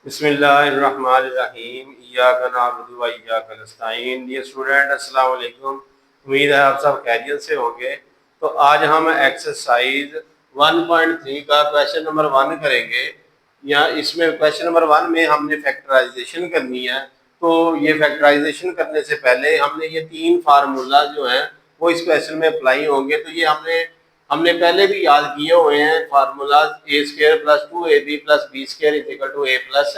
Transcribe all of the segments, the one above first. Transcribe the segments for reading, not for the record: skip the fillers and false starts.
बिस्मिल्लाहिर्रहमानिर्रहीम इय्याका नअबुदु व इय्याका नस्तईन। Dear student, अस्सलाम वालेकुम। उम्मीद है आप सब खैरियत से होंगे। तो आज हम एक्सरसाइज 1.3 का क्वेश्चन नंबर 1 करेंगे। या इसमें क्वेश्चन नंबर 1 में हमने फैक्टराइजेशन करनी है। तो ये फैक्टराइजेशन करने से पहले हमने ये 3 फार्मूला जो हैं वो इस क्वेश्चन में अप्लाई होंगे। तो ये हमने हमने पहले भी याद किए हुए हैं formula. A square plus 2ab plus B square is equal to A plus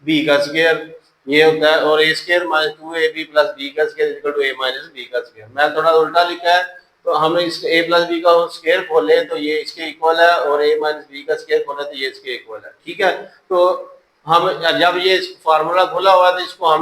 B का स्क्र, ये होता है। और A square minus 2ab plus B का square is equal to A minus B का स्क्र। मैं थोड़ा उल्टा लिखा है, तो हम इस ए प्लस बी का स्क्र खोले तो ये इसके इक्वल है, और ए माइनस बी का स्क्र खोले तो ये इसके इक्वल है। ठीक है, तो हम जब ये फार्मूला खोला हुआ तो इसको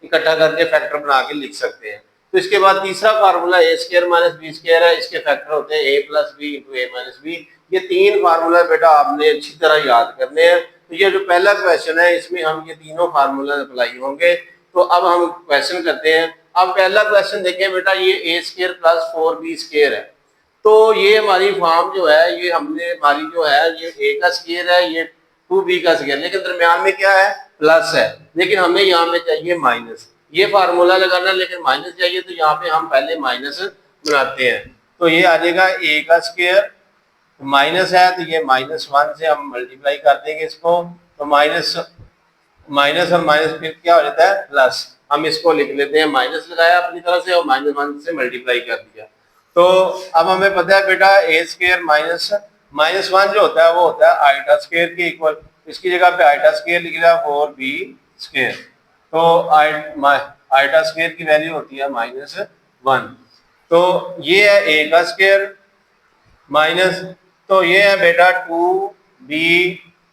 इकट्ठा करके फैक्टर बना के लिख सकते हैं। तो इसके बाद तीसरा formula A square minus B square है, इसके फैक्टर होते हैं ए plus B into A minus B. ये 3 फार्मूला बेटा आपने अच्छी तरह याद करने हैं। तो ये जो पहला क्वेश्चन है इसमें हम ये तीनों फार्मूला अप्लाई होंगे। तो अब हम क्वेश्चन करते हैं। अब पहला क्वेश्चन देखें बेटा, ये ए स्क्र प्लस 4b स्क्र है। तो ये हमारी फॉर्म जो है, ये हमने हमारी जो है ये ए का स्क्र है, ये 2b का स्क्र, लेकिन दरमियान में क्या है, प्लस है। लेकिन हमें यहाँ पे चाहिए माइनस। ये फार्मूला लगाना, लेकिन माइनस चाहिए, तो यहाँ पे हम पहले माइनस बनाते हैं। तो ये आ जाएगा ए का स्क्र, माइनस है तो ये -1 से हम मल्टीप्लाई कर देंगे इसको। तो माइनस माइनस और माइनस फिर क्या हो जाता है, प्लस। हम इसको लिख लेते हैं, माइनस लगाया अपनी तरफ से और -1 से मल्टीप्लाई कर दिया। तो अब हमें पता है बेटा ए स्क्र -1 जो होता है वो होता है आइटा स्क्र के इक्वल। इसकी जगह पे आइटा स्क्र लिख दिया 4b स्क्र। तो आइटा स्क्र की वैल्यू होती है -1। तो ये है ए का स्क्र माइनस, तो ये है बेटा 2b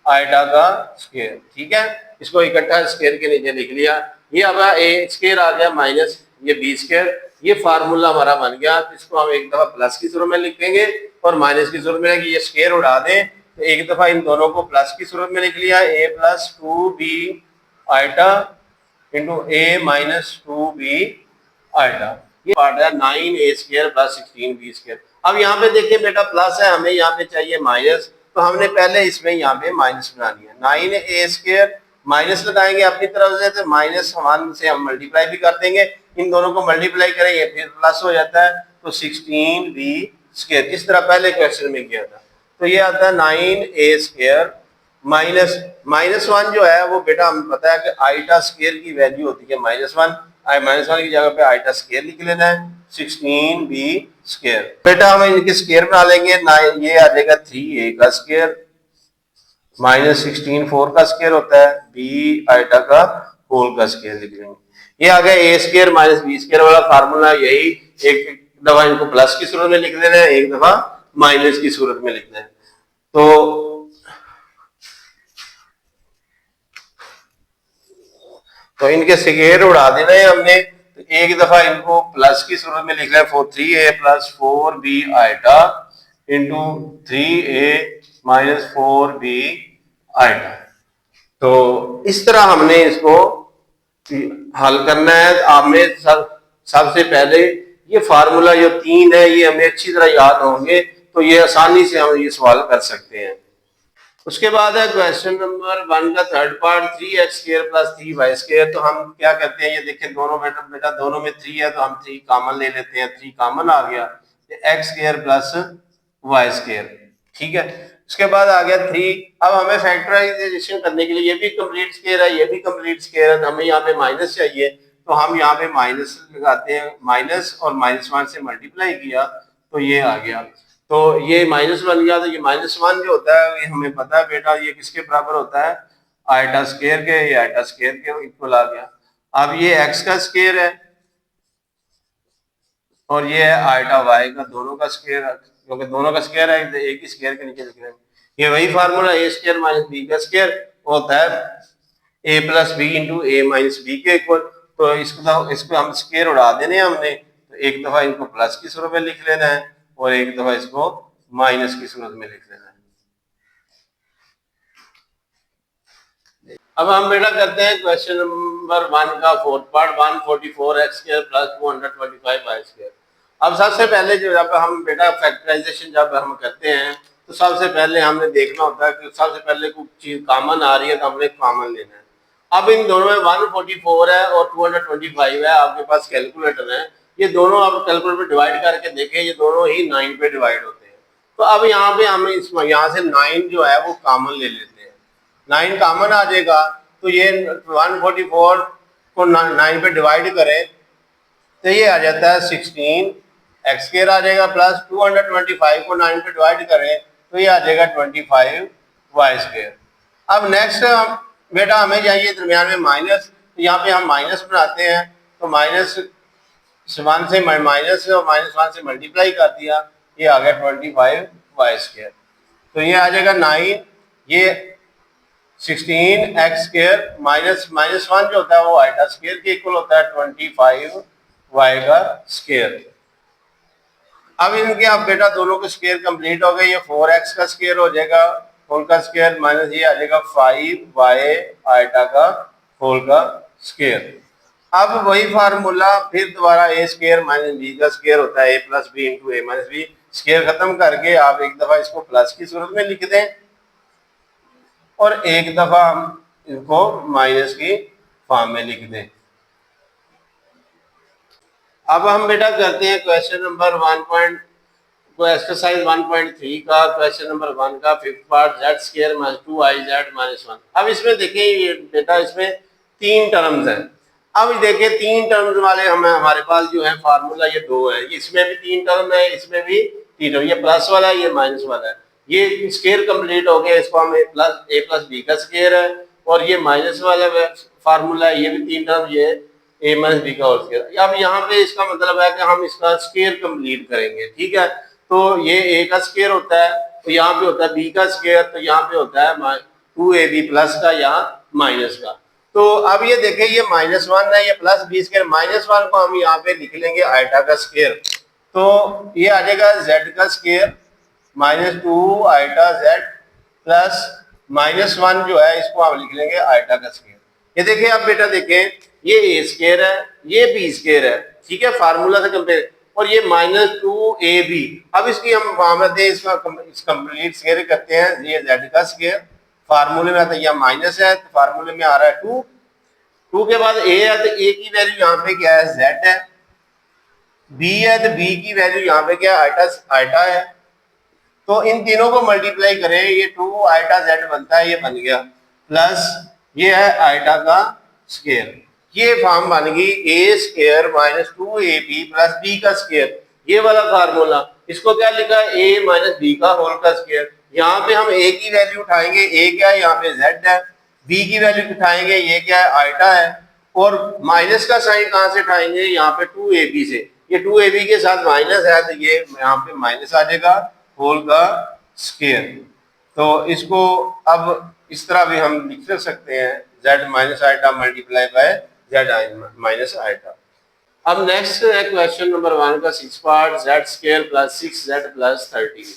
आइटा का स्क्र। ठीक है, इसको इकट्ठा स्क्र के नीचे लिख लिया। ये अब ए स्क्र आ गया माइनस ये बी स्क्र। ये फार्मूला हमारा बन गया। तो इसको हम एक दफा प्लस की सूरत में लिख देंगे और माइनस की सूरत में, ये स्क्र उड़ा दें तो एक दफा इन दोनों को प्लस की सूरत में लिख लिया, a plus 2b iota into a minus 2b iota. ये पार्ट है 9a square plus 16b square. अब यहाँ पे देखिए बेटा प्लस है, हमें यहाँ पे चाहिए माइनस, तो हमने पहले इसमें यहाँ पे माइनस बनानी है। 9a स्क्र माइनस लगाएंगे अपनी तरफ से, तो -1 से हम मल्टीप्लाई भी कर देंगे। इन दोनों को मल्टीप्लाई करेंगे फिर प्लस हो जाता है, तो 16b स्क्र, जिस तरह पहले क्वेश्चन में किया था। तो ये आता है 9a स्क्र -1 जो है वो बेटा हमें पता है कि आइटा स्क्र की वैल्यू होती है -1। -1 की जगह पे आइटा स्क्र लिख लेना है, 16b स्क्र। बेटा हम इनके स्क्र बना लेंगे। ये आ जाएगा 3a का स्क्र -16 4 का स्क्र होता है, b आइटा का होल का स्क्र लिख लेंगे। ये आ गया ए स्क्र माइनस बी स्क्र वाला फार्मूला। यही एक दफा इनको प्लस की सूरत में लिख देना है, एक दफा माइनस की सूरत में लिखना है। तो इनके स्क्र उड़ा देना है हमने। तो एक दफा इनको प्लस की सूरत में लिख रहे हैं, 3a plus 4b iota into 3a minus 4b iota. तो इस तरह हमने इसको हल करना है। आपने सबसे पहले ये फार्मूला जो 3 है ये हमें अच्छी तरह याद होंगे, तो ये आसानी से हम ये सवाल कर सकते हैं। उसके बाद है क्वेश्चन नंबर 1 का third part, 3x square plus 3y square. तो हम क्या करते हैं, ये देखिए दोनों बेटा दोनों में 3 है, तो हम 3 कॉमन ले लेते हैं। 3 कॉमन आ गया, x square plus y square. ठीक है, उसके बाद आ गया 3। अब हमें फैक्टराइजेशन करने के लिए, ये भी कंप्लीट स्क्वायर है, ये भी कंप्लीट स्क्वायर है, तो हमें यहाँ पे माइनस चाहिए। तो हम यहाँ पे माइनस लगाते हैं, माइनस और -1 से मल्टीप्लाई किया तो ये आ गया। तो ये माइनस बन गया। तो ये -1 जो होता है ये हमें पता है बेटा ये किसके बराबर होता है, आइटा स्क्वायर के। ये आइटा स्क्वायर के इक्वल आ गया। अब ये x का स्क्वायर है और ये है आइटा y का, दोनों का स्क्वायर है, क्योंकि दोनों का स्क्वायर है तो एक ही स्क्वायर के नीचे लिख रहे हैं। ये वही formula a square minus b का स्क्वायर होता है a plus B into A minus B के इक्वल। तो इसको हम स्क्वायर उड़ा देने हमने, तो एक दफा इनको प्लस की सूरत में लिख लेना है और एक दफा इसको माइनस की सूरत में लिख लेना है। अब हम बेटा करते हैं क्वेश्चन नंबर 1 का fourth part, 144x square plus 225y square. अब सबसे पहले जब हम बेटा फैक्टराइजेशन जब हम करते हैं तो सबसे पहले हमने देखना होता है कि सबसे पहले कोई चीज कॉमन आ रही है तो हमने कॉमन लेना है। अब इन दोनों में 144 है और 225 है, आपके पास कैलकुलेटर है, ये दोनों आप कैलकुलेटर पे डिवाइड करके देखें, ये दोनों ही 9 पे डिवाइड होते हैं। तो अब यहाँ पे हमें इस यहाँ से 9 जो है वो कॉमन ले लेते हैं। 9 कॉमन आ जाएगा तो ये 144 को 9 पे डिवाइड करें तो ये आ जाता है 16 एक्स स्क्वायर आ जाएगा, प्लस 225 को 9 पे डिवाइड करें तो ये आ जाएगा 25 वाई स्क्वायर। अब नेक्स्ट बेटा हमें चाहिए दरमियान में माइनस, तो यहाँ पे हम माइनस बनाते हैं, तो माइनस 1 से माइनस और -1 से मल्टीप्लाई कर दिया, ये आ गया 25 वाई स्क्वायर। तो ये आ जाएगा 9, ये 16 एक्स स्क्वायर माइनस -1 जो होता है वो आइटा स्क्वायर के इक्वल होता है 25 वाई का स्क्वायर। अब इनके आप बेटा दोनों के स्क्वायर कंप्लीट हो गए, ये 4x का स्क्वायर हो जाएगा होल का स्क्वायर, माइनस ये आ जाएगा 5y आइटा का होल का स्क्वायर। अब वही फार्मूला फिर दोबारा a स्क्वायर माइनस b का स्क्वायर होता है a plus B into A minus B, square खत्म करके आप एक दफा इसको प्लस की सूरत में लिख दें और एक दफा हम इनको माइनस की फॉर्म में लिख दें। अब हम बेटा करते हैं क्वेश्चन नंबर 1. एक्सरसाइज 1.3 का क्वेश्चन नंबर 1 का 5th part z square minus 2iz minus 1। अब इसमें देखिए ये बेटा इसमें 3 टर्म्स हैं। अब देखिए 3 टर्म्स वाले हमारे पास जो है फार्मूला ये 2 है, इसमें भी 3 टर्म है, इसमें भी 3 टर्म, ये प्लस वाला है ये माइनस वाला है, ये स्क्वायर कंप्लीट हो गया, इसको हम a प्लस बी का स्क्वायर है, और ये माइनस वाला फार्मूला है, ये भी 3 टर्म, ये a माइनस बी का होल स्क्वायर। अब यहाँ पे इसका मतलब है कि हम इसका स्क्वायर कंप्लीट करेंगे, ठीक है। तो ये a का स्क्वायर होता है, तो यहाँ पे होता है b का स्क्वायर, तो यहाँ पे होता है 2ab प्लस का या माइनस का। तो अब ये देखें ये -1 है, ये प्लस b स्क्वायर, -1 को हम यहाँ पे लिख लेंगे आइटा का स्क्वायर, तो ये आ जाएगा z का स्क्वायर -2 आइटा z प्लस -1 जो है इसको हम लिख लेंगे आइटा का स्क्वायर। ये देखिए अब बेटा देखें ये a स्क्वायर है, ये b स्क्वायर है, ठीक है, फार्मूला से कंपेयर, और ये -2ab। अब इसकी हम फॉर्मूला इसका कंप्लीट स्क्वायर करते हैं, ये z का स्क्वायर फार्मूले में आता है, यह माइनस है तो फार्मूले में आ रहा है 2 के बाद a है तो a की वैल्यू यहाँ पे क्या है z है, b है तो b की वैल्यू यहाँ पे क्या है आइटा है, तो इन तीनों को मल्टीप्लाई करें, ये 2 आइटा z बनता है, ये बन गया, प्लस ये है आइटा का स्क्वायर, ये फॉर्म बन गई a square minus 2ab plus b का स्क्वायर, ये वाला फार्मूला। इसको क्या लिखा है a माइनस b का होल का स्क्वायर। यहाँ पे हम a की वैल्यू उठाएंगे, a क्या है यहाँ पे z है, b की वैल्यू उठाएंगे, ये क्या है आइटा है, और माइनस का साइन कहाँ से उठाएंगे, यहाँ पे 2ab से, ये 2ab के साथ माइनस है तो ये यहाँ पे माइनस आ जाएगा होल का स्क्वायर। तो इसको अब इस तरह भी हम लिख सकते हैं z minus iota multiply by z minus iota. अब नेक्स्ट है क्वेश्चन नंबर 1 का 6 part z square plus 6z plus 13।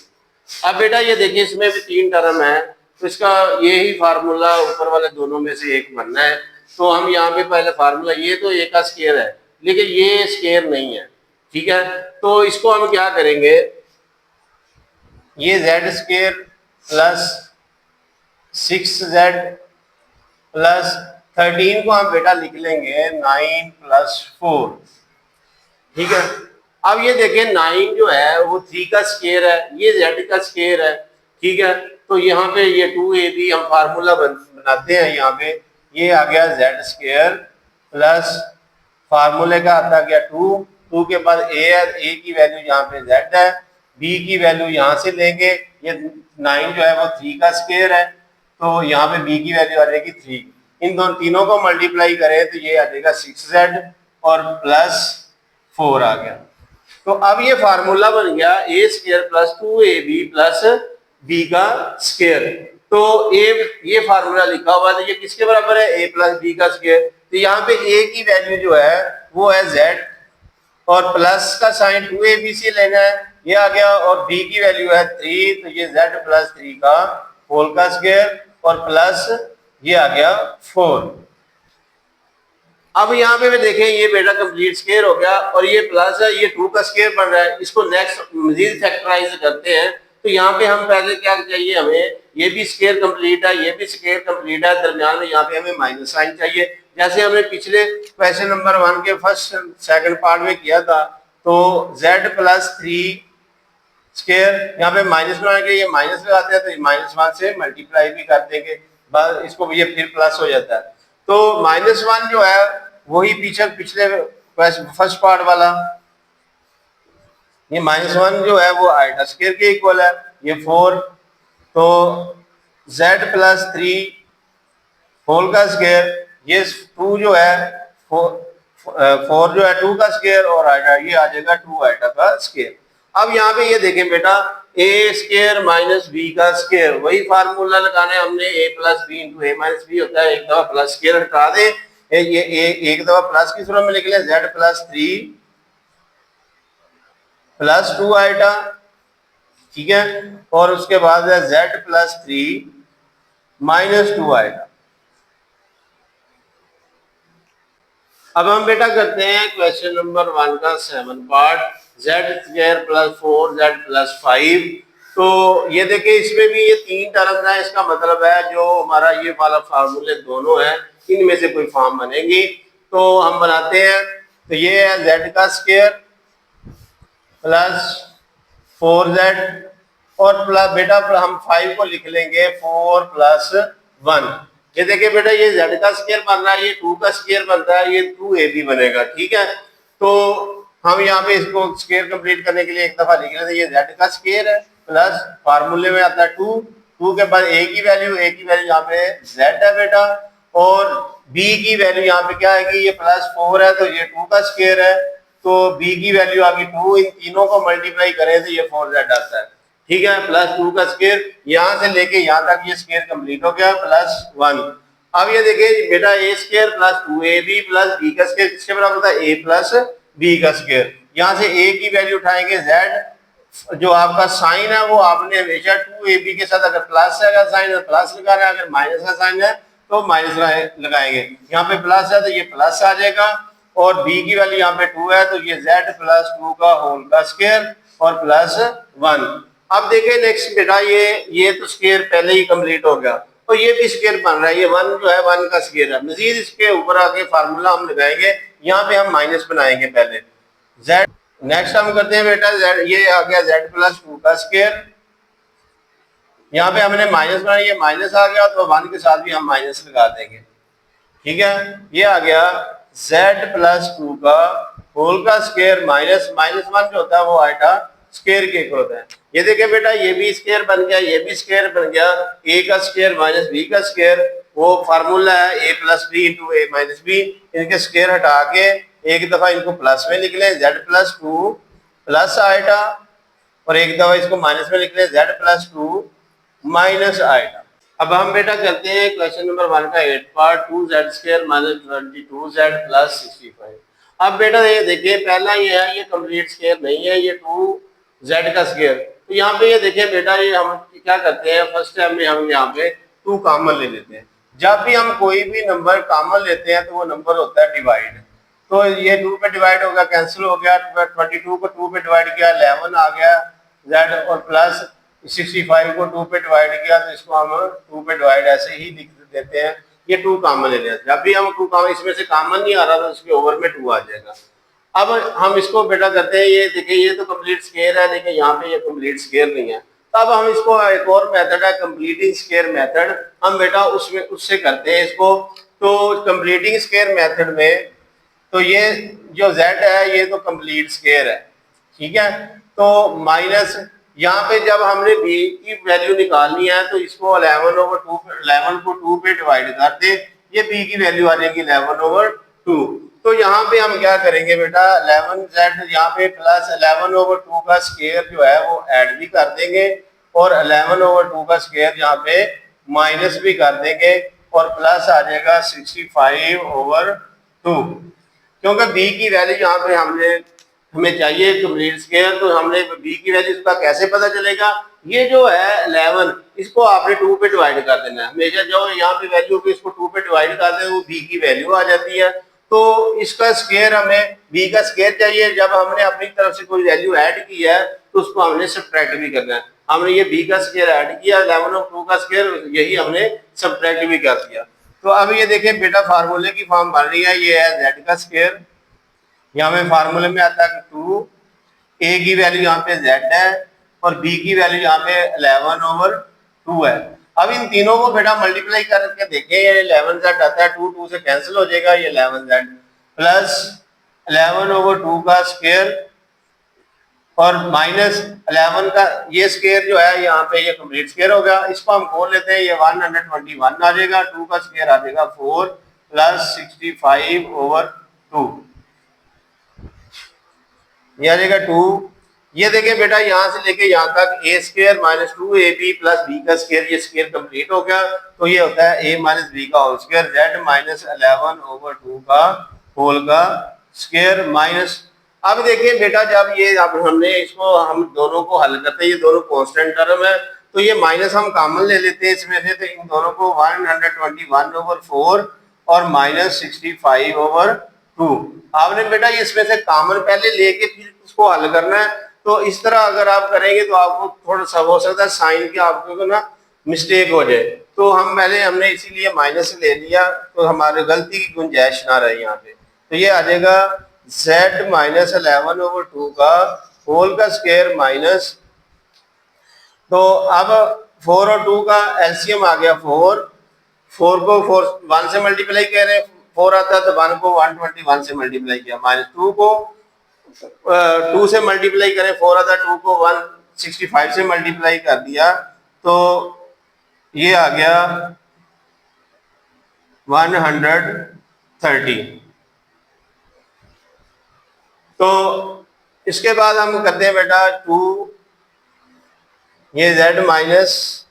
अब बेटा ये देखिए इसमें भी 3 टर्म है, तो इसका यही फार्मूला ऊपर वाले दोनों में से एक बनना है। तो हम यहाँ पे पहले फार्मूला, ये तो a का स्क्वायर है लेकिन ये स्क्वायर नहीं है, ठीक है, तो इसको हम क्या करेंगे, ये z square plus 6z plus 13 को हम बेटा लिख लेंगे 9 प्लस 4, ठीक है। अब ये देखें 9 जो है वो 3 का स्क्वायर है, ये z का स्क्वायर है, ठीक है, तो यहाँ पे ये 2ab हम फार्मूला बनाते हैं, यहाँ पे ये आ गया z स्क्वायर प्लस फार्मूले का आता गया 2 के बाद a है, a की वैल्यू यहाँ पे z है, b की वैल्यू यहाँ से लेंगे, ये 9 जो है वो 3 का स्क्वायर है, तो यहाँ पे b की वैल्यू आ जाएगी 3, इन दोनों तीनों को मल्टीप्लाई करें तो ये आ जाएगा 6z और प्लस 4 आ गया। तो अब ये फार्मूला बन गया a square plus 2ab plus b का स्क्वायर। तो ये फार्मूला लिखा हुआ है, ये किसके बराबर है, a प्लस b का स्क्वायर। तो यहाँ पे a की वैल्यू जो है वो है z और प्लस का साइन 2ab से लेना है, ये आ गया, और b की वैल्यू है 3, तो ये z प्लस 3 का होल का स्क्वायर और प्लस ये आ गया 4। अब यहाँ पे देखें ये बेटा कंप्लीट स्क्वायर हो गया और ये प्लस है, ये 2 का स्क्वायर बन रहा है, इसको नेक्स्ट मजीद फैक्टराइज करते हैं, तो यहाँ पे हम पहले क्या चाहिए, हमें ये भी स्क्वायर कंप्लीट है, ये भी स्क्वायर कंप्लीट है, दरमियान में यहाँ पे हमें माइनस साइन चाहिए, जैसे हमने पिछले क्वेश्चन नंबर 1 के फर्स्ट सेकंड पार्ट में किया था। तो z प्लस 3 स्क्वायर, यहाँ पे माइनस बनाने के लिए माइनस लगाते हैं, तो -1 से मल्टीप्लाई भी कर देंगे, बस इसको ये फिर प्लस हो जाता है। तो -1 जो है वही पिछले फर्स्ट पार्ट वाला, ये -1 जो है वो आइटा स्क्वायर के इक्वल है, ये 4, तो z प्लस 3 होल का स्क्वायर, ये 2 जो है 4 जो है 2 का स्क्वायर, और आइटा ये आ जाएगा 2 आइटा का स्क्वायर। अब यहाँ पे ये देखें बेटा, ए स्क्वायर माइनस बी का स्क्वायर, वही फार्मूला लगाना है हमने, ए plus B into A minus B होता है, एक दफा प्लस स्क्वायर हटा दे, ये एक दफा प्लस की सूरत में लिख लें, z प्लस 3 प्लस 2 आइटा, ठीक है, और उसके बाद है z प्लस 3 माइनस 2 आइटा। अब हम बेटा करते हैं क्वेश्चन नंबर 1 का 7 part, z square plus 4z plus 5। तो ये देखिए, इसमें भी ये 3 टर्म है, इसका मतलब है जो हमारा ये वाला फार्मूले दोनों है, इनमें से कोई फॉर्म बनेगी, तो हम बनाते हैं। तो ये है z का स्क्वायर प्लस 4z, और प्लस बेटा हम 5 को लिख लेंगे 4 प्लस 1। ये देखिए बेटा, ये z का स्क्वायर बन रहा है, ये 2 का स्क्वायर बनता है, ये 2ab बनेगा, ठीक है। तो हम यहाँ पे इसको स्क्वायर कंप्लीट करने के लिए एक दफा लिख लेते हैं, ये z का स्क्वायर है प्लस फार्मूले में आता है 2 के बाद a की वैल्यू यहाँ पे z है बेटा, और b की वैल्यू यहाँ पे क्या है कि ये प्लस 4 है, तो ये 2 का स्क्वायर है, तो b की वैल्यू आ गई 2, इन तीनों को मल्टीप्लाई करें तो ये 4z आता है, ठीक है, प्लस 2 का स्क्वायर, यहाँ से लेके यहाँ तक ये स्क्वायर कंप्लीट हो गया, प्लस 1। अब ये देखिए बेटा, a square plus 2ab plus b का स्क्वायर किसके बराबर होता है, a प्लस b का स्क्वायर। यहाँ से a की वैल्यू उठाएंगे, z जो आपका साइन है वो आपने हमेशा 2ab के साथ, अगर प्लस है साइन है प्लस लगाना है, अगर माइनस का साइन है तो माइनस लगाएंगे। यहाँ पे प्लस है तो ये प्लस आ जाएगा, और b की वैल्यू यहाँ पे 2 है, तो ये z प्लस 2 का होल का स्क्वायर और प्लस 1। अब देखिए नेक्स्ट बेटा, ये तो स्क्वायर पहले ही कंप्लीट हो गया, तो ये भी स्क्वायर बन रहा है, ये 1 जो है 1 का स्क्वायर है, मजीद इसके ऊपर आके फार्मूला हम लगाएंगे, यहाँ पे हम माइनस बनाएंगे पहले z। नेक्स्ट हम करते हैं बेटा z, ये आ गया z प्लस 2 का स्क्वायर, यहाँ पे हमने माइनस बनाया, ये माइनस आ गया, तो 1 के साथ भी हम माइनस लगा देंगे, ठीक है। ये आ गया z प्लस 2 का होल का स्क्वायर माइनस 1 जो होता है वो आइटा स्क्वायर के इक्वल होता है। ये देखिए बेटा, ये भी स्क्वायर बन गया, ये भी स्क्वायर बन गया, a का स्क्वायर माइनस b का स्क्वायर, वो फार्मूला है a plus B into A minus B, इनके स्क्वायर हटा के एक दफा इनको प्लस में लिख लें, z प्लस 2 प्लस आइटा, और एक दफा इसको माइनस में लिख लें, z प्लस 2 माइनस आइटा। अब हम बेटा करते हैं क्वेश्चन नंबर 1 का 8 part, 2z square minus 22z plus 65। अब बेटा ये देखिए, पहला ये है, ये कंप्लीट स्क्वायर नहीं है, ये 2z का स्क्वायर, तो यहाँ पे ये देखिए बेटा, ये हम क्या करते हैं, फर्स्ट टाइम में हम यहाँ पे 2 कॉमन ले लेते हैं। जब भी हम कोई भी नंबर कॉमन लेते हैं तो वो नंबर होता है डिवाइड, तो ये 2 पे डिवाइड हो गया, कैंसिल हो गया, 22 को 2 पे डिवाइड किया, 11 आ गया z, और प्लस 65 को 2 पे डिवाइड किया, तो इसको हम 2 पे डिवाइड ऐसे ही लिख देते हैं, ये 2 कॉमन ले लेते हैं। जब भी हम 2 कॉमन, इसमें से कॉमन नहीं आ रहा तो इसके ओवर में 2 आ जाएगा। अब हम इसको बेटा करते हैं, ये देखिए ये तो कंप्लीट स्क्वायर है, लेकिन यहाँ पे ये कंप्लीट स्क्वायर नहीं है, तब हम इसको एक और मेथड है कंप्लीटिंग स्क्वायर मेथड, हम बेटा उससे करते हैं इसको। तो कंप्लीटिंग स्क्वायर मेथड में तो ये जो z है ये तो कंप्लीट स्क्वायर है, ठीक है, तो माइनस यहाँ पे जब हमने b की वैल्यू निकालनी है तो इसको 11 को 2 पे डिवाइड कर दे, ये b की वैल्यू आ जाएगी 11/2। तो यहाँ पे हम क्या करेंगे बेटा, 11z यहाँ पे प्लस 11/2 का स्क्वायर जो है वो ऐड भी कर देंगे, और 11/2 का स्क्वायर यहाँ पे माइनस भी कर देंगे, और प्लस आ जाएगा 65/2, क्योंकि b की वैल्यू यहाँ पे हमें चाहिए कंप्लीट स्क्वायर, तो हमने b की वैल्यू इसका कैसे पता चलेगा, ये जो है 11 इसको आपने 2 पे डिवाइड कर देना है, हमेशा जो यहाँ पे वैल्यू होगी इसको 2 पे डिवाइड कर दें, वो b की वैल्यू आ जाती है। तो इसका स्क्वायर हमें b का स्क्वायर चाहिए। जब हमने अपनी तरफ से कोई वैल्यू ऐड की है तो उसको हमने सब्ट्रैक्ट भी करना है। हमने ये b का स्क्वायर ऐड किया, 11/2 का स्क्वायर यही हमने सब्ट्रैक्ट भी कर दिया। तो अब ये देखें बेटा फार्मूले की फॉर्म बन रही है, ये है z का स्क्वायर, यहाँ पे फार्मूले में आता है 2, a की वैल्यू यहाँ पे z है और b की वैल्यू यहाँ पे 11/2 है। अब इन तीनों को बेटा मल्टीप्लाई करके देखें, ये 11z आता है, 2 से कैंसिल हो जाएगा, ये 11z प्लस 11/2 का स्क्वायर और माइनस 11 का ये स्क्वायर जो है यहाँ पे ये कंप्लीट स्क्वायर होगा। इसको हम खोल लेते हैं, ये 121 आ जाएगा, 2 का स्क्वायर आ जाएगा 4 प्लस 65/2, ये आ जाएगा 2। ये देखिए बेटा यहाँ से लेके यहाँ तक a square minus 2ab plus b का स्क्वायर, ये स्क्वायर कंप्लीट हो गया। तो ये होता है a माइनस b का होल स्क्वायर, z माइनस 11/2 का होल का स्क्वायर माइनस। अब देखिए बेटा जब ये अब हमने इसको हम दोनों को हल करते हैं, ये दोनों कांस्टेंट टर्म है, तो ये माइनस हम कॉमन ले लेते हैं इसमें से, तो इन दोनों को 121/4 और माइनस 65/2। आपने बेटा इसमें से कॉमन पहले लेके फिर उसको हल करना है। तो इस तरह अगर आप करेंगे तो आपको थोड़ा सा हो सकता है साइन के आपको ना मिस्टेक हो जाए। तो हमने इसीलिए माइनस ले लिया, तो हमारे गलती की गुंजाइश ना रहे यहाँ पे। तो ये आ जाएगा z माइनस 11/2 का होल का स्क्वायर माइनस, तो अब 4 और 2 का एलसीएम आ गया 4 को 1 से मल्टीप्लाई कर रहे हैं, 4 आता है तो 1 को 121 से मल्टीप्लाई किया, माइनस 2 को 2 से मल्टीप्लाई करें, 4 आता है, 2 को 165 से मल्टीप्लाई कर दिया, तो ये आ गया 130। तो इसके बाद हम करते हैं बेटा 2, ये z माइनस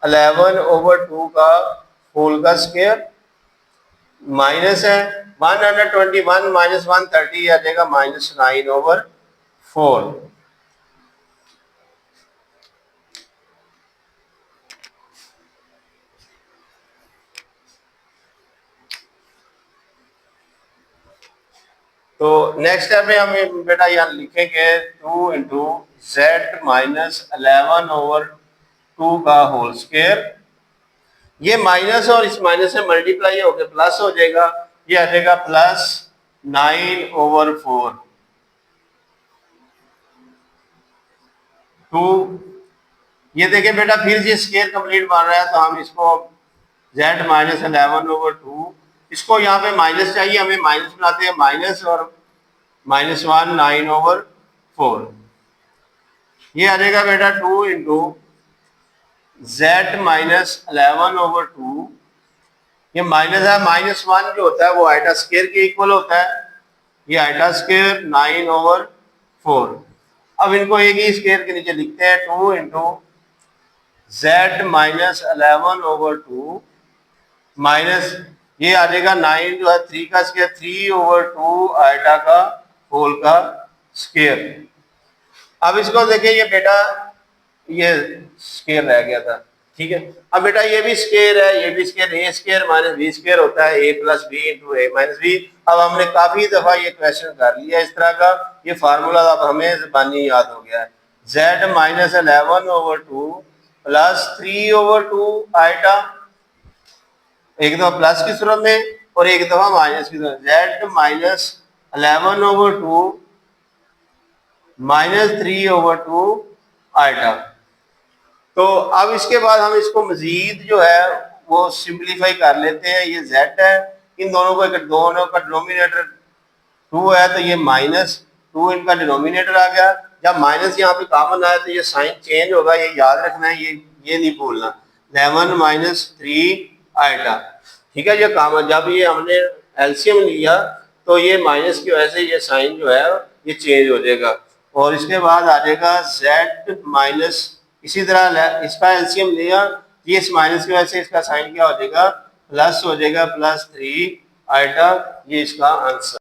11/2 का होल का स्क्वायर माइनस है 121 माइनस 130 आ जाएगा माइनस 9/4। तो नेक्स्ट स्टेप में हम बेटा यहाँ लिखेंगे 2 इंटू z माइनस 11/2 का होल स्क्वायर, ये माइनस और इस माइनस से मल्टीप्लाई होकर प्लस हो जाएगा, ये आ जाएगा प्लस 9/4 2। ये देखिए बेटा फिर ये स्क्वायर कंप्लीट बन रहा है, तो हम इसको z माइनस 11/2, इसको यहाँ पे माइनस चाहिए, हमें माइनस बनाते हैं, माइनस और -1 9/4, ये आ जाएगा बेटा 2 इंटू z माइनस 11/2, ये माइनस है, -1 जो होता है वो आइटा स्क्वायर के इक्वल होता है, ये आइटा स्क्वायर 9/4। अब इनको एक ही स्क्वायर के नीचे लिखते हैं, 2 इंटू z माइनस 11/2 माइनस ये आ जाएगा 9 जो है 3 का स्क्वायर 3/2 आइटा का होल का स्क्वायर। अब इसको देखिए, ये बेटा ये स्क्वायर रह गया था, ठीक है। अब बेटा ये भी स्क्वायर है, ये भी square, A square minus B square होता है, a plus B into A minus B. अब हमने काफी दफा ये क्वेश्चन कर लिया इस तरह का, ये फार्मूला अब हमें ज़बानी याद हो गया है, z माइनस 11/2 प्लस 3/2 आइटा, एक दफा प्लस की सूरत में और एक दफा माइनस की सूरत, z माइनस 11/2 माइनस 3/2 आइटा। तो अब इसके बाद हम इसको मजीद जो है वो सिंप्लीफाई कर लेते हैं, ये z है, इन दोनों का डिनोमिनेटर 2 है, तो ये -2 इनका डिनोमिनेटर आ गया। जब माइनस यहाँ पे कॉमन आया तो ये साइन चेंज होगा, ये याद रखना है, ये नहीं भूलना, 11 माइनस 3 आइटा, ठीक है। ये कॉमन जब ये हमने एलसीएम लिया तो ये माइनस की वजह से ये साइन जो है ये चेंज हो जाएगा, और इसके बाद आ जाएगा z माइनस, इसी तरह इसका एलसीएम लिया, ये इस माइनस की वजह से इसका साइन क्या हो जाएगा, प्लस हो जाएगा, +3 आइटा, ये इसका आंसर।